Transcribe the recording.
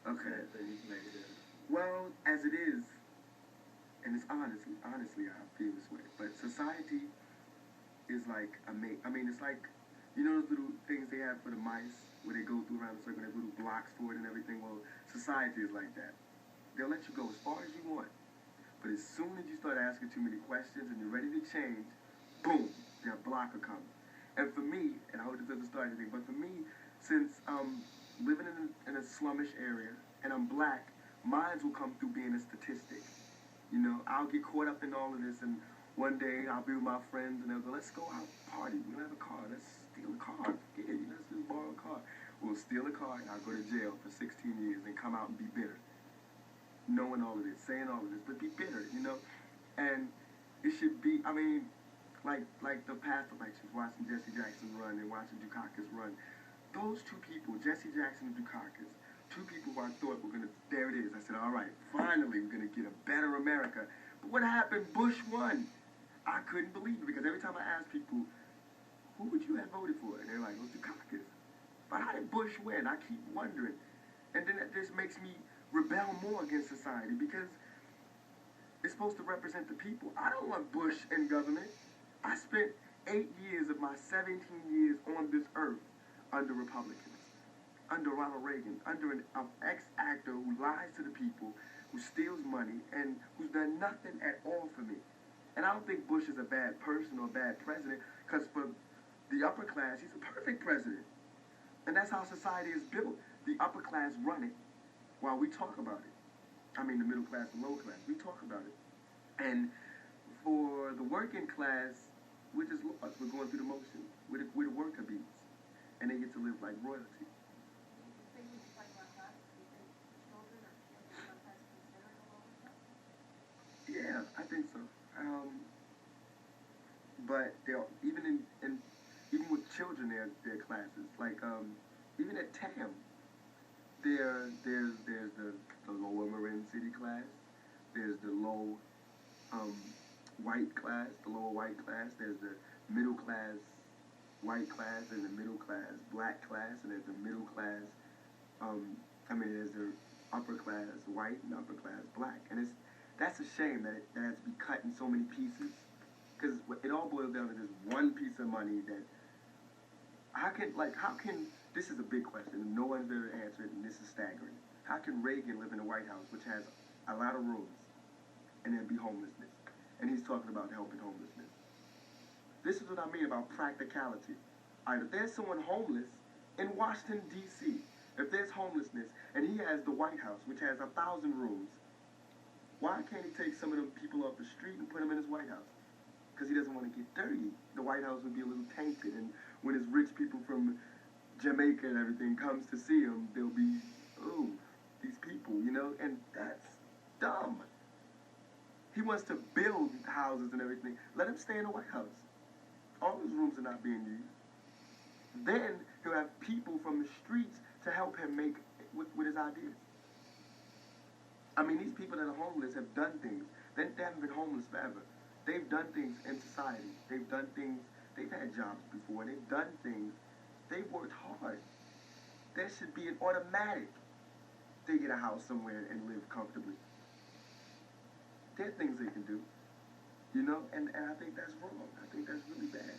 Okay. that he's negative. Well, as it is, and it's honestly, I feel this way. But society is like I mean, it's like you know those little things they have for the mice where they go through around the circle, they have little blocks for it and everything. Well, society is like that. They'll let you go as far as you want, but as soon as you start asking too many questions and you're ready to change, boom, their block will come. And for me, and I hope this doesn't start anything, but for me, since living in a slummish area and I'm black, mines will come through being a statistic. You know, I'll get caught up in all of this, and one day I'll be with my friends, and they'll go, let's go out party. We don't have a car. Let's steal a car. Yeah, you know, let's just borrow a car. We'll steal a car, and I'll go to jail for 16 years and come out and be bitter. Knowing all of this, saying all of this, but be bitter, you know? And it should be, I mean, like the past elections, watching Jesse Jackson run and watching Dukakis run. Those two people, Jesse Jackson and Dukakis, two people who I thought were going to, there it is. I said, all right, finally we're going to get a better America. But what happened? Bush won. I couldn't believe it because every time I asked people, who would you have voted for? And they're like, it was Dukakis. But how did Bush win? I keep wondering. And then that just makes me rebel more against society because it's supposed to represent the people. I don't want Bush in government. I spent 8 years of my 17 years on this earth under Republicans, under Ronald Reagan, under an ex-actor who lies to the people, who steals money, and who's done nothing at all for me. And I don't think Bush is a bad person or a bad president, because for the upper class, he's a perfect president. And that's how society is built. The upper class run it while we talk about it. I mean, the middle class and lower class, we talk about it. And for the working class, we're just lost. We're going through the motion. We're the worker bees. And they get to live like royalty. Yeah, I think so. But they're even with children, there are classes. Like even at TAM, there's the lower Marin City class. There's the low white class, the lower white class. There's the middle class white class and the middle class black class, and there's the middle class. There's the upper class white and upper class black, and that's a shame that it has to be cut in so many pieces, because it all boils down to this one piece of money. That how can this is a big question and no one's ever answered, and this is staggering. How can Reagan live in the White House, which has a lot of rooms, and there be homelessness? And he's talking about helping homelessness. This is what I mean about practicality. All right, if there's someone homeless in Washington, D.C., if there's homelessness, and he has the White House, which has 1,000 rooms, why can't he take some of them people off the street and put them in his White House? Because he doesn't want to get dirty. The White House would be a little tainted, and when his rich people from Jamaica and everything comes to see him, they'll be, ooh, these people, you know? And that's dumb. He wants to build houses and everything. Let him stay in the White House. All his rooms are not being used. Then he'll have people from the streets to help him make with his ideas. I mean, these people that are homeless have done things. They haven't been homeless forever. They've done things in society. They've done things. They've had jobs before. They've done things. They've worked hard. There should be an automatic. They get a house somewhere and live comfortably. There are things they can do, you know, and I think that's wrong. I think that's really bad.